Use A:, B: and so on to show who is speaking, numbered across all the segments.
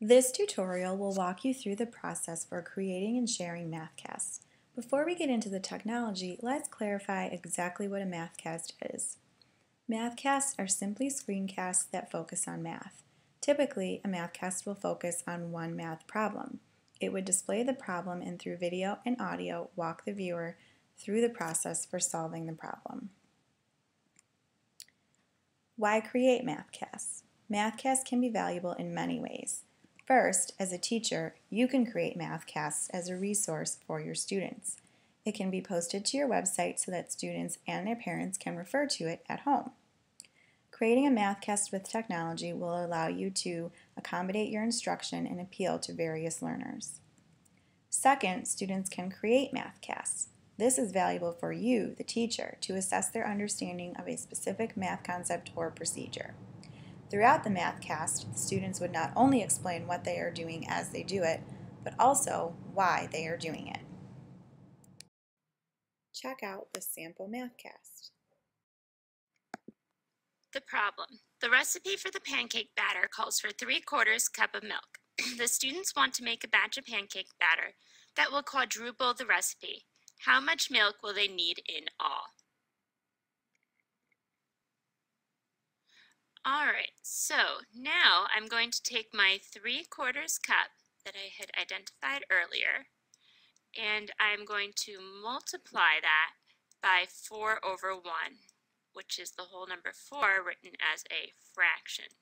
A: This tutorial will walk you through the process for creating and sharing Mathcasts. Before we get into the technology, let's clarify exactly what a Mathcast is. Mathcasts are simply screencasts that focus on math. Typically, a Mathcast will focus on one math problem. It would display the problem and through video and audio walk the viewer through the process for solving the problem. Why create Mathcasts? Mathcasts can be valuable in many ways. First, as a teacher, you can create Mathcasts as a resource for your students. It can be posted to your website so that students and their parents can refer to it at home. Creating a Mathcast with technology will allow you to accommodate your instruction and appeal to various learners. Second, students can create Mathcasts. This is valuable for you, the teacher, to assess their understanding of a specific math concept or procedure. Throughout the Mathcast, the students would not only explain what they are doing as they do it, but also why they are doing it. Check out the sample Mathcast.
B: The problem. The recipe for the pancake batter calls for 3/4 cup of milk. The students want to make a batch of pancake batter that will quadruple the recipe. How much milk will they need in all? Alright, so now I'm going to take my 3/4 cup that I had identified earlier, and I'm going to multiply that by 4/1, which is the whole number 4 written as a fraction.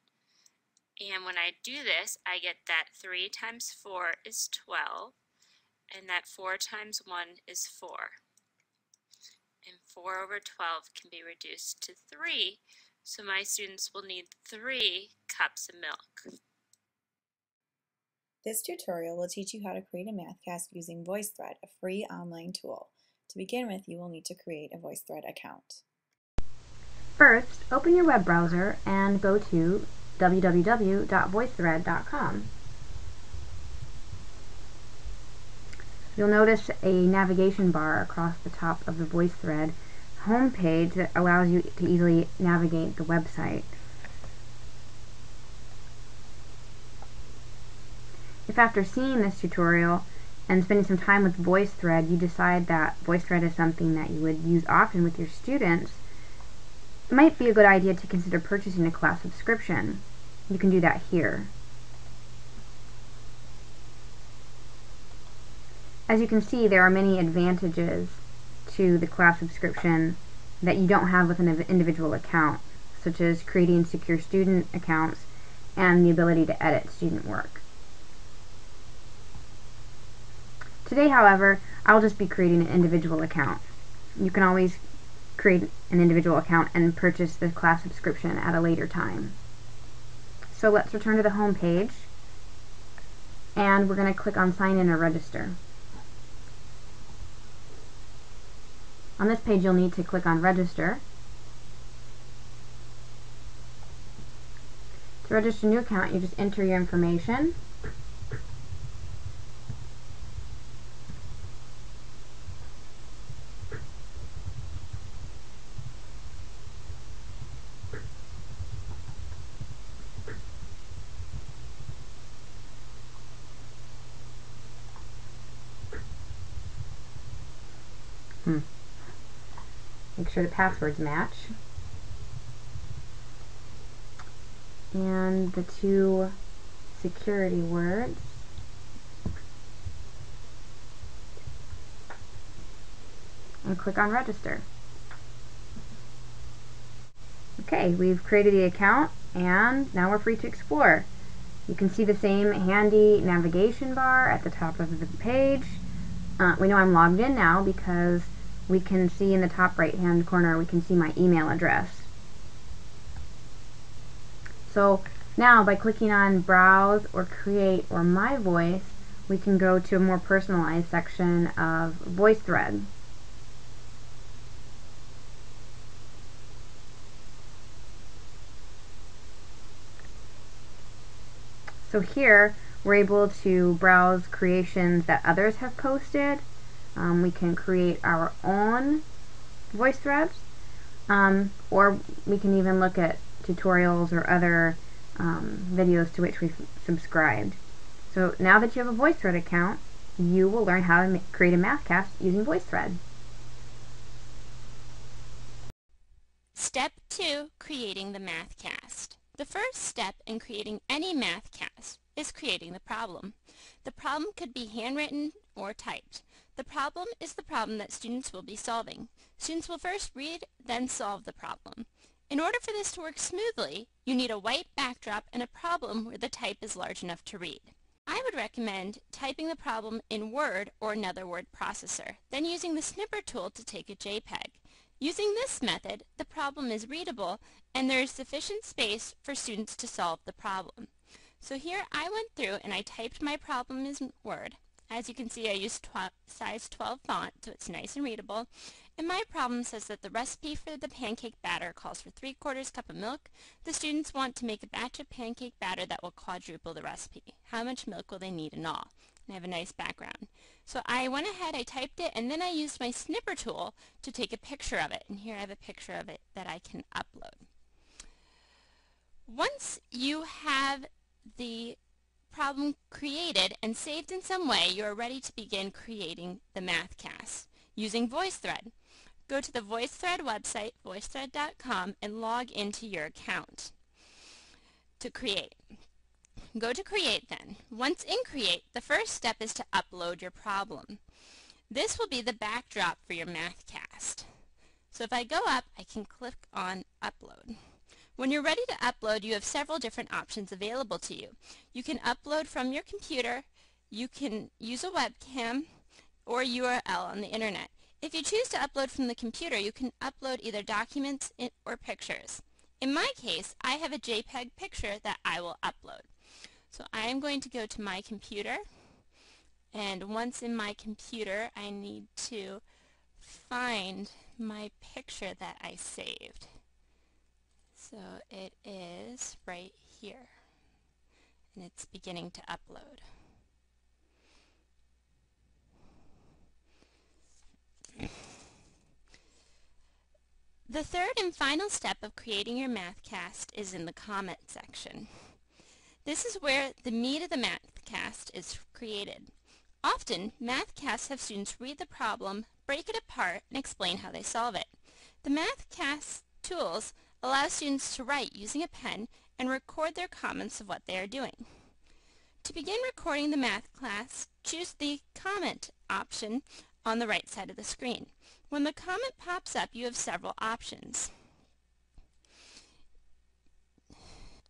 B: And when I do this, I get that 3 times 4 is 12, and that 4 times 1 is 4. And 4/12 can be reduced to 3, so my students will need 3 cups of milk.
A: This tutorial will teach you how to create a Mathcast using VoiceThread, a free online tool. To begin with, you will need to create a VoiceThread account.
C: First, open your web browser and go to www.voicethread.com. You'll notice a navigation bar across the top of the VoiceThread homepage that allows you to easily navigate the website. If after seeing this tutorial and spending some time with VoiceThread, you decide that VoiceThread is something that you would use often with your students, it might be a good idea to consider purchasing a class subscription. You can do that here. As you can see, there are many advantages to the class subscription that you don't have with an individual account, such as creating secure student accounts and the ability to edit student work. Today, however, I'll just be creating an individual account. You can always create an individual account and purchase the class subscription at a later time. So let's return to the home page, and we're going to click on Sign In or Register. On this page, you'll need to click on Register. To register a new account, you just enter your information. Make sure the passwords match. And the 2 security words. And click on Register. Okay, we've created the account, and now we're free to explore. You can see the same handy navigation bar at the top of the page. We know I'm logged in now because we can see in the top right hand corner, we can see my email address. So now by clicking on Browse or Create or My Voice, we can go to a more personalized section of VoiceThread. So here we're able to browse creations that others have posted. We can create our own voice threads, or we can even look at tutorials or other videos to which we've subscribed. So now that you have a VoiceThread account, you will learn how to create a Mathcast using VoiceThread.
B: Step 2, creating the Mathcast. The first step in creating any Mathcast is creating the problem. The problem could be handwritten or typed. The problem is the problem that students will be solving. Students will first read, then solve the problem. In order for this to work smoothly, you need a white backdrop and a problem where the type is large enough to read. I would recommend typing the problem in Word or another word processor, then using the snipper tool to take a JPEG. Using this method, the problem is readable and there is sufficient space for students to solve the problem. So here I went through and I typed my problem in Word. As you can see, I used size 12 font, so it's nice and readable. And my problem says that the recipe for the pancake batter calls for 3/4 cup of milk. The students want to make a batch of pancake batter that will quadruple the recipe. How much milk will they need in all? And I have a nice background. So I went ahead, I typed it, and then I used my snipper tool to take a picture of it. And here I have a picture of it that I can upload. Once you have the problem created and saved in some way, you are ready to begin creating the Mathcast using VoiceThread. Go to the VoiceThread website, voicethread.com, and log into your account to create. Go to Create then. Once in Create, the first step is to upload your problem. This will be the backdrop for your Mathcast. So if I go up, I can click on Upload. When you're ready to upload, you have several different options available to you. You can upload from your computer, you can use a webcam, or URL on the internet. If you choose to upload from the computer, you can upload either documents or pictures. In my case, I have a JPEG picture that I will upload. So I am going to go to my computer, and once in my computer, I need to find my picture that I saved. So it is right here, and it's beginning to upload. The third and final step of creating your Mathcast is in the comment section. This is where the meat of the Mathcast is created. Often, Mathcasts have students read the problem, break it apart, and explain how they solve it. The Mathcast tools allow students to write using a pen and record their comments of what they are doing. To begin recording the Mathcast, choose the comment option on the right side of the screen. When the comment pops up, you have several options.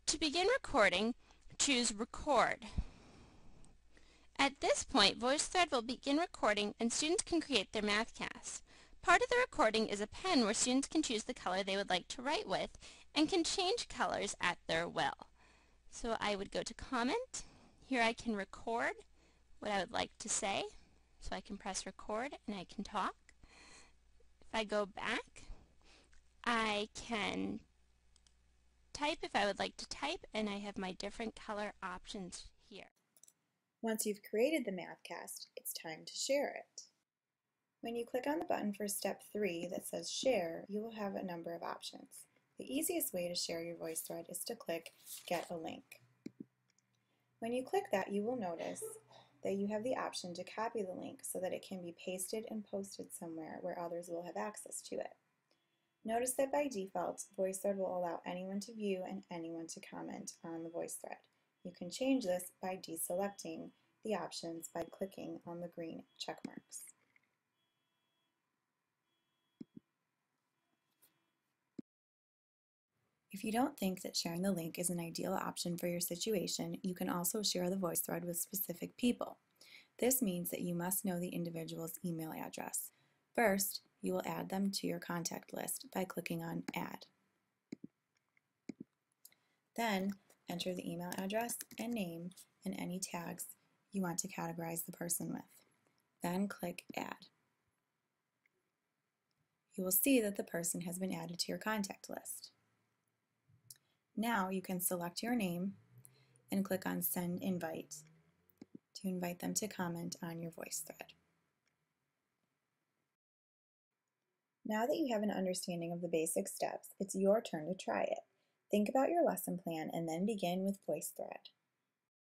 B: To begin recording, choose Record. At this point, VoiceThread will begin recording and students can create their Mathcast. Part of the recording is a pen where students can choose the color they would like to write with and can change colors at their will. So I would go to Comment. Here I can record what I would like to say. So I can press record and I can talk. If I go back, I can type if I would like to type, and I have my different color options here.
A: Once you've created the Mathcast, it's time to share it. When you click on the button for step 3 that says Share, you will have a number of options. The easiest way to share your VoiceThread is to click Get a Link. When you click that, you will notice that you have the option to copy the link so that it can be pasted and posted somewhere where others will have access to it. Notice that by default, VoiceThread will allow anyone to view and anyone to comment on the VoiceThread. You can change this by deselecting the options by clicking on the green check marks. If you don't think that sharing the link is an ideal option for your situation, you can also share the VoiceThread with specific people. This means that you must know the individual's email address. First, you will add them to your contact list by clicking on Add. Then, enter the email address and name and any tags you want to categorize the person with. Then click Add. You will see that the person has been added to your contact list. Now you can select your name and click on Send Invite to invite them to comment on your VoiceThread. Now that you have an understanding of the basic steps, it's your turn to try it. Think about your lesson plan and then begin with VoiceThread.